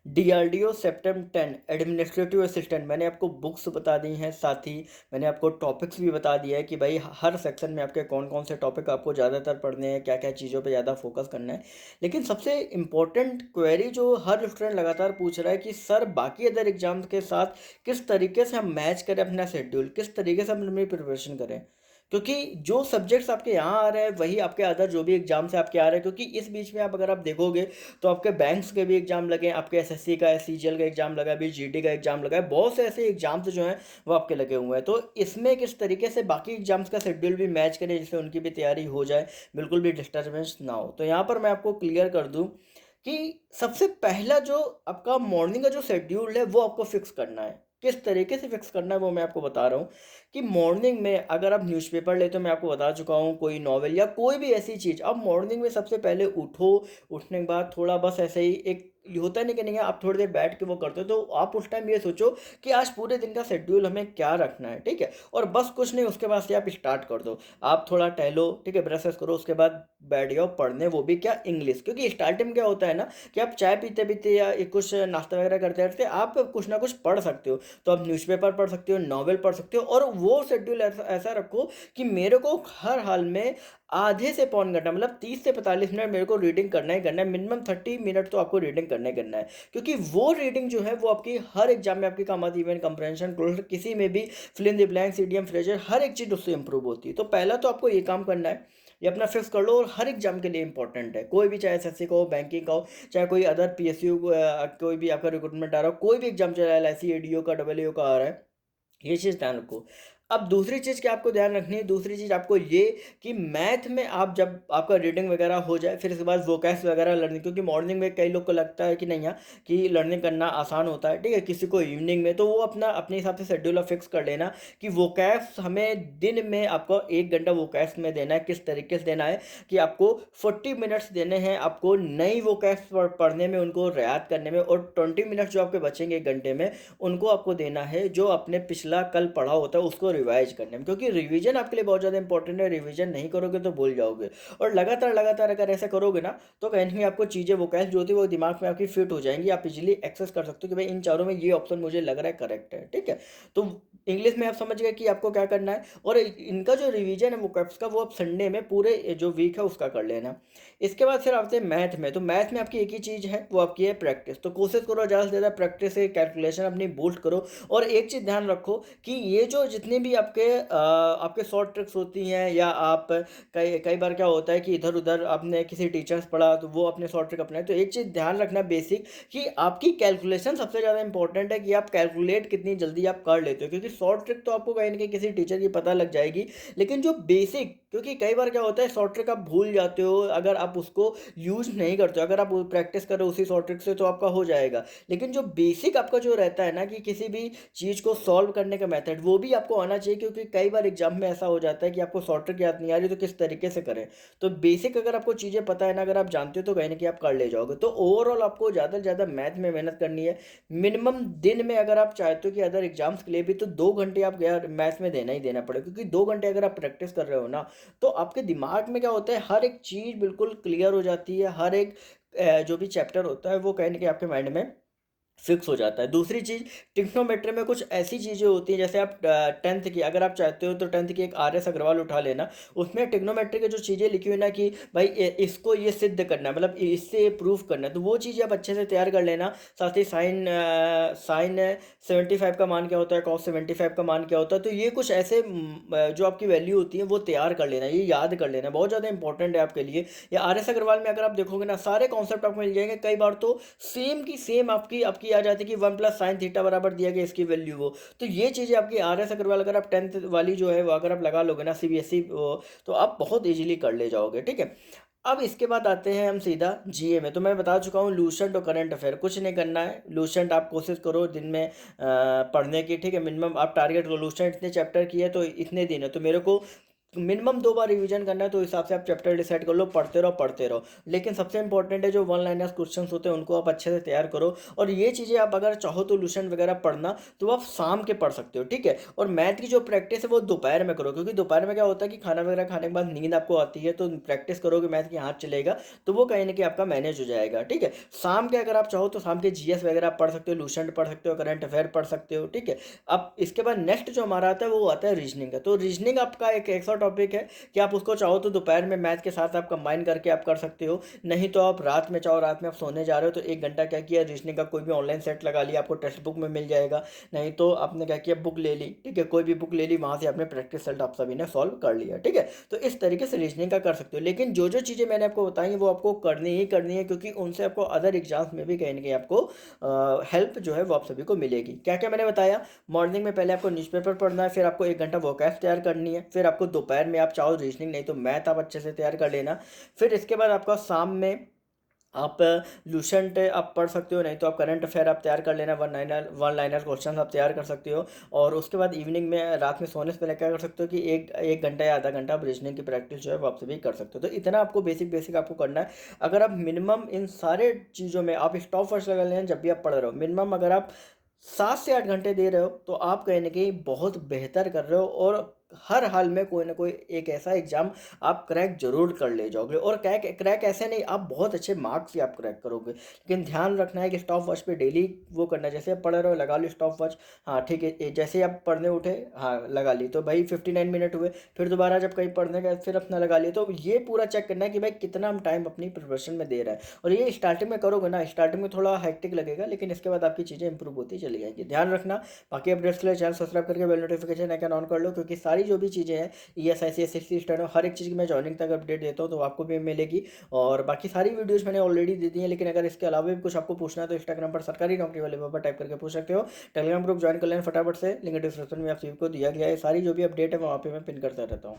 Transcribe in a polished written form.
DRDO सेप्टेम 10 administrative assistant, मैंने आपको books बता दी हैं, साथ ही मैंने आपको टॉपिक्स भी बता दिया है कि भाई हर सेक्शन में आपके कौन कौन से टॉपिक आपको ज़्यादातर पढ़ने हैं, क्या क्या चीज़ों पे ज़्यादा फोकस करना है। लेकिन सबसे इम्पोर्टेंट क्वेरी जो हर स्टूडेंट लगातार पूछ रहा है कि सर बाकी अदर एग्जाम्स के साथ किस तरीके से हम मैच करें अपना शेड्यूल, किस तरीके से हम अपनी प्रिपरेशन करें, क्योंकि जो सब्जेक्ट्स आपके यहाँ आ रहे हैं वही आपके अदर जो भी एग्जाम से आपके आ रहे हैं। क्योंकि इस बीच में आप अगर आप देखोगे तो आपके बैंक्स के भी एग्जाम लगे हैं, आपके एसएससी का सीजीएल का एग्जाम लगा है, अभी जीडी का एग्जाम लगा है, बहुत से ऐसे एग्जाम्स जो हैं वो आपके लगे हुए हैं। तो इसमें किस तरीके से बाकी एग्जाम्स का शेड्यूल भी मैच करें जिससे उनकी भी तैयारी हो जाए, बिल्कुल भी डिस्टर्बेंस ना हो। तो यहाँ पर मैं आपको क्लियर कर दूँ कि सबसे पहला जो आपका मॉर्निंग का जो शेड्यूल है वो आपको फिक्स करना है। किस तरीके से फिक्स करना है वो मैं आपको बता रहा हूँ कि मॉर्निंग में अगर आप न्यूज़पेपर लेते हो, मैं आपको बता चुका हूँ, कोई नॉवेल या कोई भी ऐसी चीज़, आप मॉर्निंग में सबसे पहले उठो। उठने के बाद थोड़ा बस ऐसे ही एक ये होता नहीं कि नहीं है, आप थोड़ी देर बैठ के वो करते हो, तो आप उस टाइम ये सोचो कि आज पूरे दिन का शेड्यूल हमें क्या रखना है, ठीक है। और बस कुछ नहीं, उसके बाद से आप स्टार्ट कर दो। आप थोड़ा टहलो, ठीक है, ब्रश करो, उसके बाद बैठ जाओ पढ़ने, वो भी क्या, इंग्लिश। क्योंकि स्टार्टिंग में क्या होता है ना कि आप चाय पीते पीते या एक कुछ नाश्ता वगैरह करते करते आप कुछ ना कुछ पढ़ सकते हो। तो आप न्यूज़पेपर पढ़ सकते हो, नॉवेल पढ़ सकते हो, और वो शेड्यूल ऐसा ऐसा रखो कि मेरे को हर हाल में आधे से पौन घंटा, मतलब 30 से 45 मिनट मेरे को रीडिंग करना ही करना है। मिनिमम 30 मिनट तो आपको रीडिंग करना ही करना है, क्योंकि वो रीडिंग जो है वो आपकी हर एग्जाम में आपकी काम आती है। इवन कंप्रहेंशन, किसी में भी, fill in the blanks, idiom, phrases, हर एक चीज़ उससे इंप्रूव होती है। तो पहला तो आपको ये काम करना है, ये अपना फिक्स कर लो। और हर एग्जाम के लिए इंपॉर्टेंट है, कोई भी, चाहे एसएससी का हो, बैंकिंग का हो, चाहे कोई अदर पीएसयू, कोई भी आपका रिक्रूटमेंट आ रहा हो, कोई भी एग्जाम चल रहा है, एलआईसी, एडीओ का, डब्ल्यूओ का आ रहा है, ये चीज़ ध्यान रखो। अब दूसरी चीज़ क्या आपको ध्यान रखनी है, दूसरी चीज़ आपको ये कि मैथ में आप जब आपका रीडिंग वगैरह हो जाए, फिर इसके बाद वोकैब्स वगैरह लर्निंग, क्योंकि मॉर्निंग में कई लोग को लगता है कि नहीं यार कि लर्निंग करना आसान होता है, ठीक है, किसी को इवनिंग में, तो वो अपना अपने हिसाब से शेड्यूल फिक्स कर लेना कि वोकैब्स हमें दिन में आपको 1 घंटा वोकैब्स में देना है। किस तरीके से देना है कि आपको 40 मिनट्स देने हैं आपको नई वोकैब्स पढ़ने में, उनको रियायत करने में, और 20 मिनट्स जो आपके बचेंगे 1 घंटे में, उनको आपको देना है जो आपने पिछला कल पढ़ा होता है उसको रिवाइज करने में। क्योंकि रिवीजन आपके लिए बहुत ज़्यादा इंपॉर्टेंट है, रिवीजन नहीं करोगे तो भूल जाओगे। और लगातार लगातार अगर ऐसा करोगे ना, तो कहीं ना कहीं आपको चीज़ें, वोकैब्स जो होती है वो दिमाग में आपकी फिट हो जाएंगी, आप इजीली एक्सेस कर सकते हो कि भाई इन चारों में ये ऑप्शन मुझे लग रहा है करेक्ट है, ठीक है। तो इंग्लिश में आप समझ गए कि आपको क्या करना है। और इनका जो रिवीजन है वोकैब्स का, वो आप संडे में पूरे जो वीक है उसका कर लेना। इसके बाद फिर आते हैं मैथ में। तो मैथ में आपकी एक ही चीज़ है, वो आपकी है प्रैक्टिस। तो कोशिश करो ज़्यादा से ज़्यादा प्रैक्टिस से कैलकुलेशन अपनी बूस्ट करो। और एक चीज़ ध्यान रखो कि ये जो जितने भी आपके शॉर्ट ट्रिक्स होती हैं, या आप कई कई बार क्या होता है कि इधर उधर आपने किसी टीचर से पढ़ा तो वो अपने शॉर्ट ट्रिक अपनाए, तो एक चीज़ ध्यान रखना बेसिक, कि आपकी कैलकुलेशन सबसे ज़्यादा इंपॉर्टेंट है, कि आप कैलकुलेट कितनी जल्दी आप कर लेते हो। क्योंकि शॉर्ट ट्रिक तो आपको कहीं ना कहीं किसी टीचर की पता लग जाएगी, लेकिन जो बेसिक, क्योंकि कई बार क्या होता है शॉर्ट ट्रिक आप भूल जाते हो अगर आप उसको यूज नहीं करते हो। अगर आप प्रैक्टिस करो उसी शॉर्ट ट्रिक से तो आपका हो जाएगा, लेकिन जो बेसिक आपका जो रहता है ना कि किसी भी चीज़ को सॉल्व करने का मेथड, वो भी आपको आना चाहिए। क्योंकि कई बार एग्जाम में ऐसा हो जाता है कि आपको शॉर्ट ट्रिक याद नहीं आ रही तो किस तरीके से करें। तो बेसिक अगर आपको चीज़ें पता है ना, अगर आप जानते हो, तो कहीं ना कहीं आप कर ले जाओगे। तो ओवरऑल आपको ज़्यादा से ज़्यादा मैथ में मेहनत करनी है। मिनिमम दिन में अगर आप चाहते हो कि अदर एग्जाम्स के लिए भी, तो 2 घंटे आप यार मैथ में देना ही देना पड़ेगा। क्योंकि 2 घंटे अगर आप प्रैक्टिस कर रहे हो ना, तो आपके दिमाग में क्या होता है, हर एक चीज़ बिल्कुल क्लियर हो जाती है। हर एक जो भी चैप्टर होता है वो कहीं ना कहीं आपके माइंड में फिक्स हो जाता है। दूसरी चीज़, टिक्नोमेट्री में कुछ ऐसी चीज़ें होती हैं, जैसे आप टेंथ की अगर आप चाहते हो, तो टेंथ की एक आर एस अग्रवाल उठा लेना। उसमें टिक्नोमेट्री की जो चीज़ें लिखी हुई ना कि भाई इसको ये सिद्ध करना है, मतलब इससे प्रूफ करना है, तो वो चीज़ें आप अच्छे से तैयार कर लेना। साथ ही साइन साइन 75 का मान क्या होता है, कॉस 75 का मान क्या होता है, तो ये कुछ ऐसे जो आपकी वैल्यू होती है वो तैयार कर लेना, ये याद कर लेना, बहुत ज़्यादा इंपॉर्टेंट है आपके लिए। या आर एस अग्रवाल में अगर आप देखोगे ना, सारे कॉन्सेप्ट आपको मिल जाएंगे। कई बार तो सेम की सेम आपकी आपकी आ जाती है कि 1 + sin थीटा बराबर दिया गया, इसकी वैल्यू वो। तो ये चीज़ें आपकी आर एस अग्रवाल अगर आप टेंथ वाली जो है वो अगर आप लगा लोगे ना, सीबीएसई, तो आप बहुत इजीली कर ले जाओगे, ठीक है। अब इसके बाद आते हैं हम सीधा जीए में। तो मैं बता चुका हूँ लूसेंट और करंट अफेयर, कुछ नहीं करना है। लूसेंट आप कोशिश करो दिन में पढ़ने की, ठीक है। मिनिमम आप टारगेट करो, लूसेंट इतने चैप्टर की है तो इतने दिन है, तो मेरे को मिनिमम 2 बार रिवीजन करना है तो हिसाब से आप चैप्टर डिसाइड कर लो, पढ़ते रहो। लेकिन सबसे इंपॉर्टेंट है जो वन लाइनर्स क्वेश्चंस होते हैं उनको आप अच्छे से तैयार करो। और ये चीज़ें आप अगर चाहो तो लूसेंट वगैरह पढ़ना तो आप शाम के पढ़ सकते हो, ठीक है। और मैथ की जो प्रैक्टिस है वो दोपहर में करो, क्योंकि दोपहर में क्या होता है कि खाना वगैरह खाने के बाद नींद आपको आती है, तो प्रैक्टिस करोगे मैथ की, हाथ चलेगा, तो वो कहीं ना कहीं आपका मैनेज हो जाएगा, ठीक है। शाम के अगर आप चाहो तो शाम के जीएस वगैरह पढ़ सकते हो, लूसेंट पढ़ सकते हो, करंट अफेयर पढ़ सकते हो, ठीक है। अब इसके बाद नेक्स्ट जो हमारा आता है वो आता है रीजनिंग का। तो रीजनिंग आपका एक ऐसा टॉपिक है कि आप उसको चाहो तो दोपहर में मैथ के साथ आप कंबाइन करके आप कर सकते हो, नहीं तो आप रात में चाहो, रात में आप सोने जा रहे हो तो 1 घंटा क्या किया, रीजनिंग का कोई भी ऑनलाइन सेट लगा लिया, आपको टेक्स्ट बुक में मिल जाएगा। नहीं तो आपने क्या किया, बुक ले ली, ठीक है, कोई भी बुक ले ली, वहाँ से आपने प्रैक्टिस सेट आप सभी ने सॉल्व कर लिया, ठीक है। तो इस तरीके से रीजनिंग का कर सकते हो। लेकिन जो जो चीज़ें मैंने आपको बताई हैं वो आपको करनी ही करनी है, क्योंकि उनसे आपको अदर एग्जाम्स में भी कहीं ना कहीं आपको हेल्प जो है वो आप सभी को मिलेगी। क्या क्या मैंने बताया, मॉर्निंग में पहले आपको न्यूज़पेपर पढ़ना है, फिर आपको 1 घंटा वोकैब तैयार करनी है, फिर आपको दोपहर में आप चाहो रीजनिंग, नहीं तो मैथ आप अच्छे से तैयार कर लेना। फिर इसके बाद आपका शाम में आप लूसेंट आप पढ़ सकते हो, नहीं तो आप करंट अफेयर आप तैयार कर लेना, वन लाइनर क्वेश्चन आप तैयार कर सकते हो। और उसके बाद इवनिंग में, रात में सोने से पहले क्या कर सकते हो कि एक एक घंटा या आधा घंटा आप रीजनिंग की प्रैक्टिस जो है वो आप सभी कर सकते हो। तो इतना आपको बेसिक बेसिक आपको करना है। अगर आप मिनिमम इन सारे चीज़ों में आप स्टॉप वॉच लगा लेना जब भी आप पढ़ रहे हो, मिनिमम अगर आप 7 से 8 घंटे दे रहे हो तो आप कहीं ना कहीं बहुत बेहतर कर रहे हो, और हर हाल में कोई ना कोई एक ऐसा एग्जाम आप क्रैक जरूर कर ले जाओगे। और क्रैक क्रैक ऐसे नहीं, आप बहुत अच्छे मार्क्स से आप क्रैक करोगे। लेकिन ध्यान रखना है कि स्टॉप वॉच पे डेली वो करना है। जैसे आप पढ़ रहे हो लगा लो स्टॉप वॉच, हाँ ठीक है, जैसे ही आप पढ़ने उठे, हाँ लगा ली, तो भाई 59 मिनट हुए, फिर दोबारा जब कहीं पढ़ने गए फिर अपना लगा लिया। तो ये पूरा चेक करना है कि भाई कितना हम टाइम अपनी प्रिपरेशन में दे रहा है। और ये स्टार्टिंग में करोगे ना, स्टार्टिंग में थोड़ा हेक्टिक लगेगा, लेकिन इसके बाद आपकी चीज़ें इंप्रूव होती चली जाएंगी। ध्यान रखना। बाकी अपडेट्स के लिए चैनल सब्सक्राइब करके बेल नोटिफिकेशन आइकन ऑन कर लो, क्योंकि सारी जो भी चीज़ें हैं ESIC SSC स्टैनो हर एक चीज़ की मैं जॉइनिंग तक अपडेट देता हूँ, तो आपको भी मिलेगी। और बाकी सारी वीडियोस मैंने ऑलरेडी दे दी हैं, लेकिन अगर इसके अलावा भी कुछ आपको पूछना है तो इंस्टाग्राम पर सरकारी नौकरी वाले पर टाइप करके पूछ सकते हो। टेलीग्राम ग्रुप ज्वाइन कर लेना फटाफट से, लिंक डिस्क्रिप्शन में आप सभी को दिया गया है। सारी जो भी अपडेट है वहाँ पे मैं पिन करता रहता हूँ।